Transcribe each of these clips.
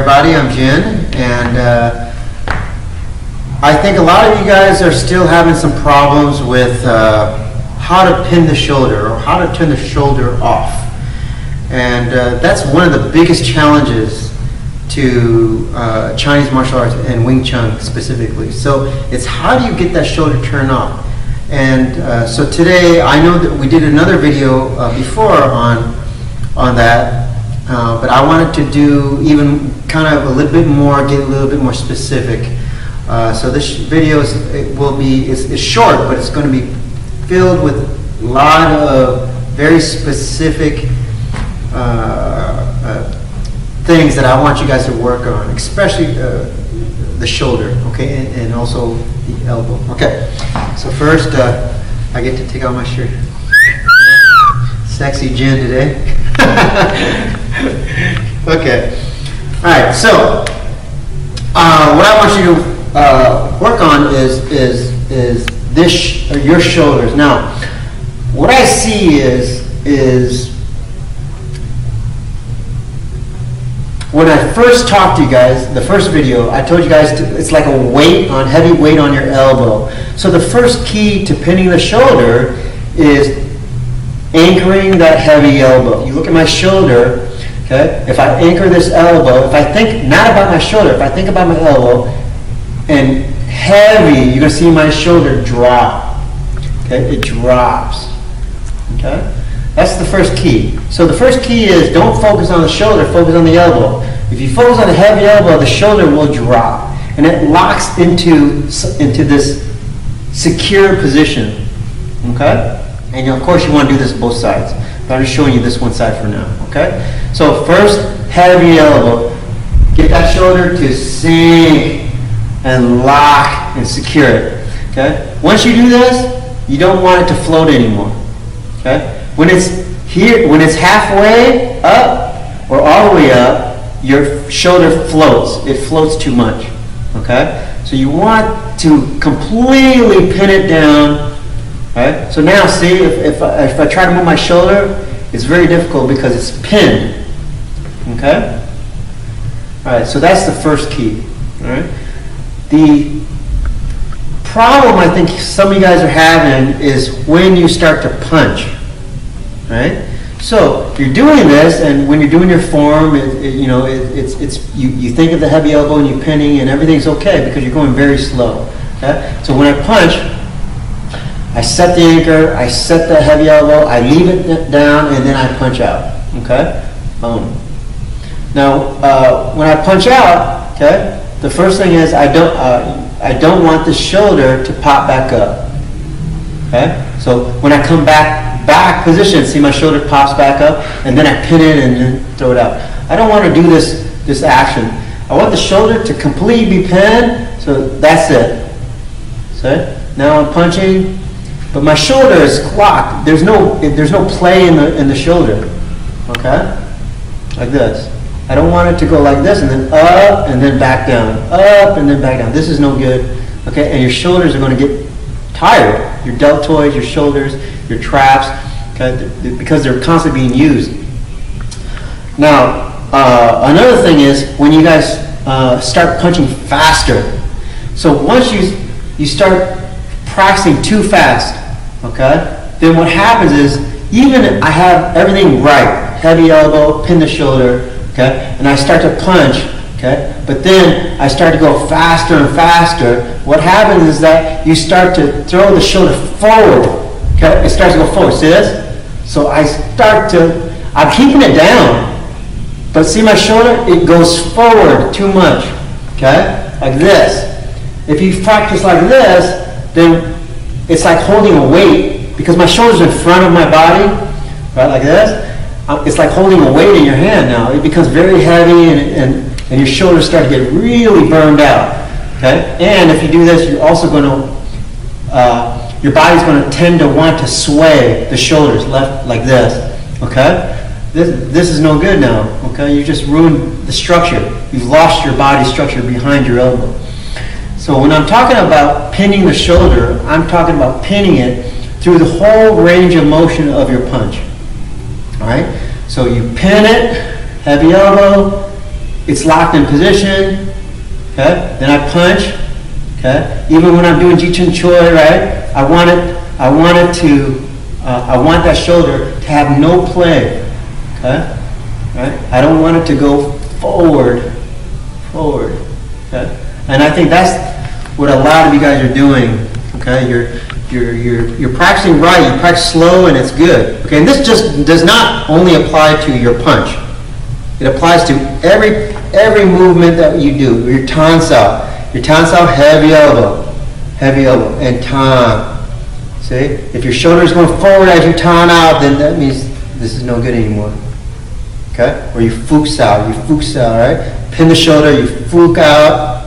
everybody, I'm Jin, and I think a lot of you guys are still having some problems with how to pin the shoulder or how to turn the shoulder off. And that's one of the biggest challenges to Chinese martial arts and Wing Chun specifically. So it's how do you get that shoulder turned off? And so today, I know that we did another video before on that. But I wanted to do even kind of a little bit more, get a little bit more specific. So this video is short, but it's going to be filled with a lot of very specific things that I want you guys to work on, especially the shoulder, okay, and also the elbow. Okay, so first I get to take off my shirt. Sexy Jin today. Okay. All right. So what I want you to work on is your shoulders. Now, what I see is when I first talked to you guys, the first video, I told you guys it's like a heavy weight on your elbow. So the first key to pinning the shoulder is anchoring that heavy elbow. You look at my shoulder, okay? If I anchor this elbow, if I think not about my shoulder, if I think about my elbow and heavy, you're gonna see my shoulder drop. Okay, it drops. Okay? That's the first key. So the first key is don't focus on the shoulder, focus on the elbow. If you focus on the heavy elbow, the shoulder will drop. And it locks into this secure position. Okay? And of course you want to do this both sides. But I'm just showing you this one side for now. Okay? So first, heavy elbow. Get that shoulder to sink and lock and secure it. Okay? Once you do this, you don't want it to float anymore. Okay? When it's here, when it's halfway up or all the way up, your shoulder floats. It floats too much. Okay? So you want to completely pin it down. Right? So now see, if I try to move my shoulder, it's very difficult because it's pinned. Okay? Alright, so that's the first key. Alright? The problem I think some of you guys are having is when you start to punch. Right? So you're doing this, and when you're doing your form, you think of the heavy elbow and you're pinning, and everything's okay because you're going very slow. Okay? So when I punch, I set the anchor, I set the heavy elbow, I leave it down, and then I punch out. Okay? Boom. Now, when I punch out, okay, the first thing is I don't want the shoulder to pop back up. Okay? So when I come back position, see my shoulder pops back up, and then I pin it and then throw it out. I don't want to do this action. I want the shoulder to completely be pinned, so that's it. See? Now I'm punching. But my shoulder is clocked. There's no play in the shoulder. Okay? Like this. I don't want it to go like this and then up and then back down. Up and then back down. This is no good. Okay? And your shoulders are going to get tired. Your deltoids, your shoulders, your traps, okay? Because they're constantly being used. Now, another thing is when you guys start punching faster. So once you start practicing too fast, okay, then what happens is, even I have everything right, heavy elbow, pin the shoulder, okay, and I start to punch, okay, but then I start to go faster and faster. What happens is that you start to throw the shoulder forward, okay, it starts to go forward, see this? So I'm keeping it down, but see my shoulder, it goes forward too much, okay, like this. If you practice like this, then it's like holding a weight, because my shoulder's in front of my body, right, like this. It's like holding a weight in your hand now. It becomes very heavy, and your shoulders start to get really burned out. Okay, and if you do this, you're also going to, your body's going to tend to want to sway the shoulders left like this. Okay, this is no good now. Okay, you just ruined the structure. You've lost your body structure behind your elbow. So when I'm talking about pinning the shoulder, I'm talking about pinning it through the whole range of motion of your punch. All right? So you pin it, heavy elbow, it's locked in position, okay? Then I punch, okay? Even when I'm doing Ji-Chun Choi, right? I want that shoulder to have no play, okay? Right? I don't want it to go forward, okay? And I think that's what a lot of you guys are doing, okay? You're practicing right, you practice slow and it's good, okay? And this just does not only apply to your punch. It applies to every movement that you do. Your tan sao, heavy elbow, and tan. See? If your shoulder is going forward as you tan out, then that means this is no good anymore. Okay? Or you fuk sao, right? Pin the shoulder, you fuk out.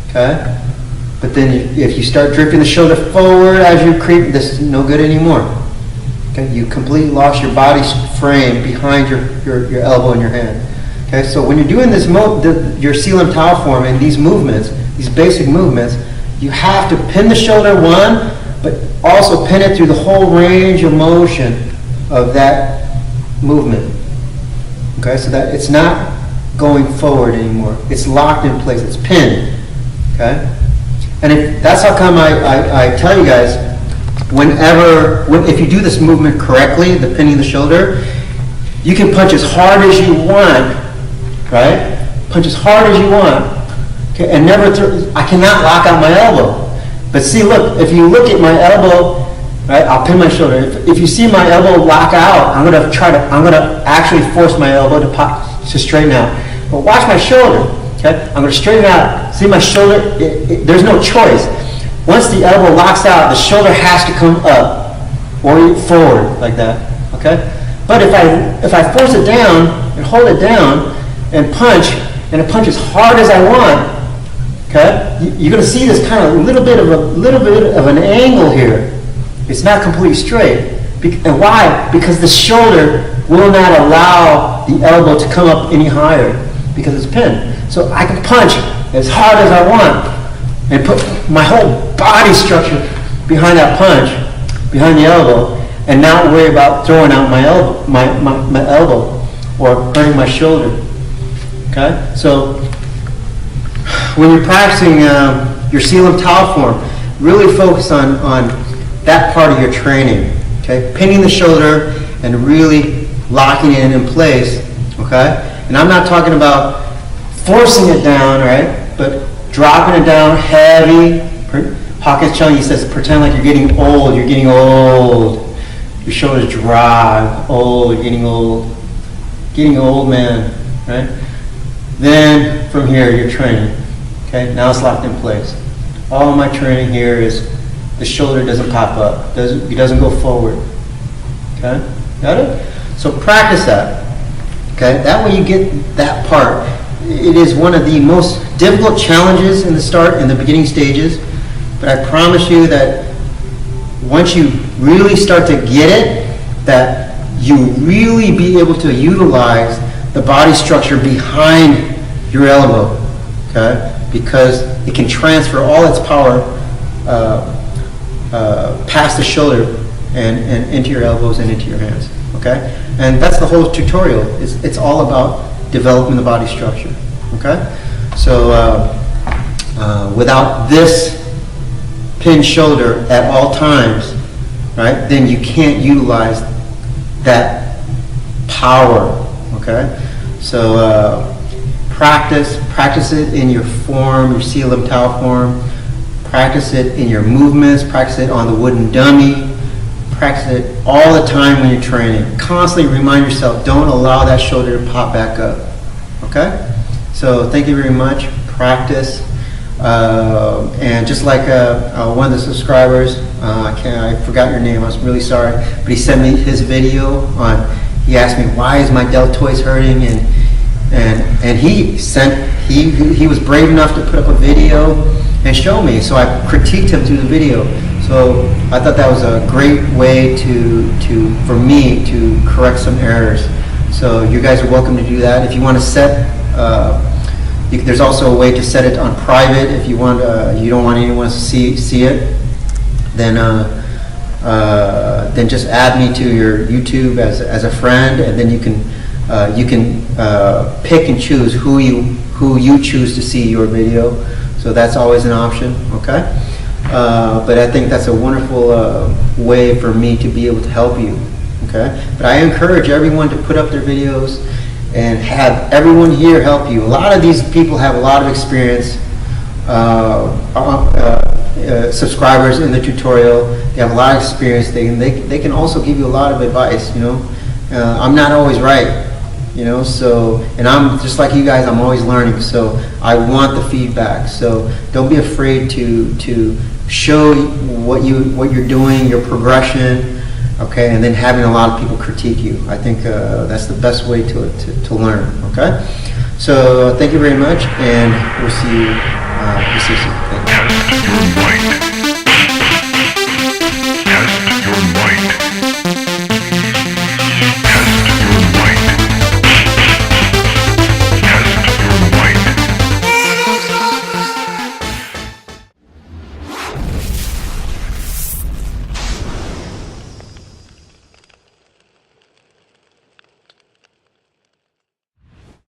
Okay? But then if you start drifting the shoulder forward as you creep, this is no good anymore. Okay? You completely lost your body frame behind your elbow and your hand. Okay? So when you're doing this your Sealam Tao form and these movements, these basic movements, you have to pin the shoulder one, but also pin it through the whole range of motion of that movement. Okay? So that it's not going forward anymore. It's locked in place. It's pinned. Okay? And that's how come I tell you guys, if you do this movement correctly, the pinning the shoulder, you can punch as hard as you want, right? Punch as hard as you want, okay? And never I cannot lock out my elbow. But see, look, if you look at my elbow, right? I'll pin my shoulder. If you see my elbow lock out, I'm gonna actually force my elbow to straighten out. But watch my shoulder. Okay? I'm going to straighten out. See my shoulder? There's no choice. Once the elbow locks out, the shoulder has to come up or forward like that. Okay? But if I force it down and hold it down and punch as hard as I want, okay? You're going to see this kind of little bit of an angle here. It's not completely straight. And why? Because the shoulder will not allow the elbow to come up any higher because it's pinned. So I can punch as hard as I want and put my whole body structure behind that punch, behind the elbow, and not worry about throwing out my elbow or hurting my shoulder. Okay? So when you're practicing your Sealam Tao form, really focus on that part of your training. Okay? Pinning the shoulder and really locking it in place. Okay? And I'm not talking about forcing it down, right? But dropping it down heavy. Hawkins Chung, he says, pretend like you're getting old. You're getting old. Your shoulders dry. Old. You're getting old. Getting old, man. Right? Then from here, you're training. Okay? Now it's locked in place. All my training here is the shoulder doesn't pop up. It doesn't go forward. Okay? Got it? So practice that. Okay? That way you get that part. It is one of the most difficult challenges in the beginning stages, but I promise you that once you really start to get it, that you really be able to utilize the body structure behind your elbow, okay? Because it can transfer all its power past the shoulder and into your elbows and into your hands, okay? And that's the whole tutorial. It's all about developing the body structure. Okay, so without this pinned shoulder at all times, right? Then you can't utilize that power. Okay, so practice it in your form, your Sealam Tao form. Practice it in your movements. Practice it on the wooden dummy. Practice it all the time when you're training. Constantly remind yourself, don't allow that shoulder to pop back up. Okay? So thank you very much. Practice. And just like one of the subscribers, I forgot your name, I was really sorry, but he sent me his video on, he asked me, why is my deltoids hurting? And he was brave enough to put up a video and show me. So I critiqued him through the video. So I thought that was a great way for me to correct some errors. So you guys are welcome to do that. If you want to set, there's also a way to set it on private. If you want, you don't want anyone to see it, then just add me to your YouTube as a friend, and then you can You can pick and choose who you choose to see your video. So that's always an option, okay? But I think that's a wonderful way for me to be able to help you, okay? But I encourage everyone to put up their videos and have everyone here help you. A lot of these people have a lot of experience, subscribers in the tutorial. They have a lot of experience. They can also give you a lot of advice, you know. I'm not always right, you know, so, and I'm just like you guys, I'm always learning, so I want the feedback. So don't be afraid to show what you're doing, your progression, okay, and then having a lot of people critique you. I think that's the best way to learn, okay? So thank you very much, and we'll see you soon. Thank you.